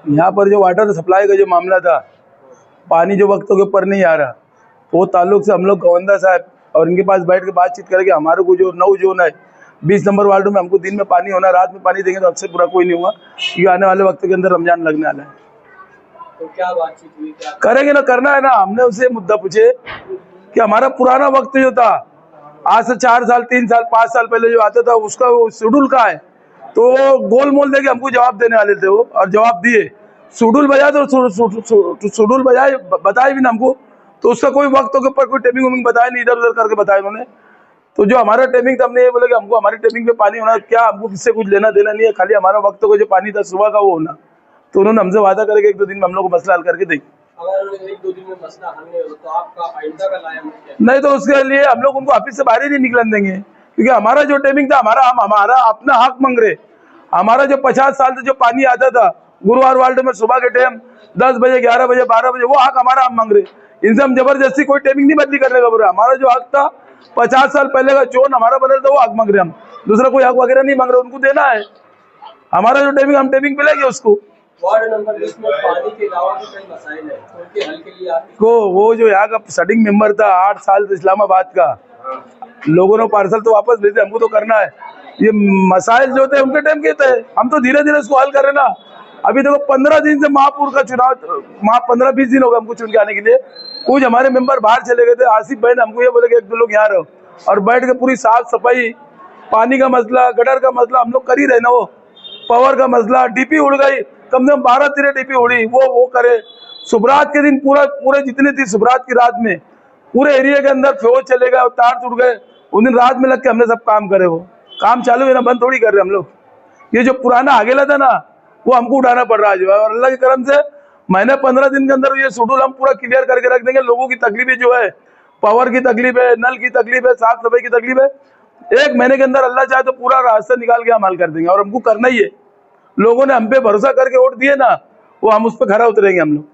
यहाँ पर जो वाटर सप्लाई का जो मामला था, पानी जो वक्तों के ऊपर नहीं आ रहा, वो ताल्लुक से हम लोग गवर्नर साहब और इनके पास बैठ के बातचीत करके हमारे को जो 9 जोन है 20 नंबर वार्ड में हमको दिन में पानी होना, रात में पानी देंगे तो हमसे पूरा कोई नहीं हुआ, क्योंकि आने वाले वक्त के अंदर रमजान लगने वाला है। तो क्या बातचीत हुई, क्या करेंगे ना, करना है ना। हमने उसे मुद्दा पूछे कि हमारा पुराना वक्त जो था, आज से 4 साल 3 साल 5 साल पहले जो आता था, उसका वो शेड्यूल कहाँ है? तो गोल मोल देके हमको जवाब देने वाले थे वो, और जवाब दिए। शेड्यूल बजाए तो शेड्यूल बजाए बताए भी ना हमको, तो उसका कोई वक्तों के ऊपर कोई टाइमिंग वमिंग बताया नहीं, इधर उधर करके बताया उन्होंने। तो जो हमारा टाइमिंग था, हमने ये बोला कि हमको हमारी टाइमिंग पे पानी होना, क्या हमको किससे कुछ लेना देना नहीं है, खाली हमारा वक्त को जो पानी था सुबह का वो होना। तो उन्होंने हमसे वादा करके 1-2 दिन में हम लोग को मसला हल करके देंगे। अगर 1-2 दिन में मसला हल नहीं हो तो आपका आइंदा का लाया नहीं, तो उसके लिए हम लोग उनको ऑफिस से बाहर ही नहीं निकलने देंगे, क्योंकि हमारा जो टाइमिंग था, हमारा अपना हक मांग रहे। हमारा जो 50 साल से जो पानी आता था गुरुवार वार्ड में सुबह के टाइम 10 बजे 11 बजे 12 बजे, वो हक हमारा हम मांग रहे। इनसे हम जबरदस्ती कोई टाइमिंग नहीं बदली करने का बोल रहे। हमारा जो हक था 50 साल पहले का जोन हमारा बदल था, वो हक मांग रहे हम। दूसरा कोई हक वगैरह नहीं मांग रहे, उनको देना है। हमारा जो टाइमिंग, हम टाइमिंग पे लेंगे उसको। वार्ड नंबर 20 में पानी के अलावा भी कई मसाइल है, उनके हल के लिए को वो जो यहाँ का सिटिंग मेंबर था 8 साल से इस्लामाबाद का, लोगों ने पार्सल तो वापस भेजे, हमको तो करना है। ये मसाइल जो थे उनके टाइम के थे, हम तो धीरे धीरे इसको हल कर रहे ना। अभी देखो 15 दिन से महापुर का चुनाव, 15-20 दिन होगा हमको चुन के आने के लिए। कुछ हमारे मेंबर बाहर चले गए थे, आसिफ भाई ने हमको ये बोले कि 1-2 लोग यहाँ रहो और बैठ के पूरी साफ सफाई, पानी का मसला, गटर का मसला हम लोग कर ही रहे ना। वो पावर का मसला, डीपी उड़ गई, कम से कम 12-13 डीपी उड़ी, वो करे। सुबरात के दिन पूरे जितनी थी सुबरात की रात में पूरे एरिया के अंदर फ्यूज चले गए, तार टूट गए। उन दिन रात में लग के हमने सब काम करे, वो काम चालू है ना, बंद थोड़ी कर रहे हम लोग। ये जो पुराना आगेला था ना, वो हमको उठाना पड़ रहा है। और अल्लाह के करम से महीने 15 दिन के अंदर ये शेड्यूल हम पूरा क्लियर करके रख देंगे। लोगों की तकलीफें जो है, पावर की तकलीफ है, नल की तकलीफ है, साफ सफाई की तकलीफ है, 1 महीने के अंदर अल्लाह चाहे तो पूरा रास्ता निकाल के हम हल कर देंगे। और हमको करना ही है। लोगों ने हम पे भरोसा करके वोट दिए ना, वो हम उस पर खरा उतरेंगे हम लोग।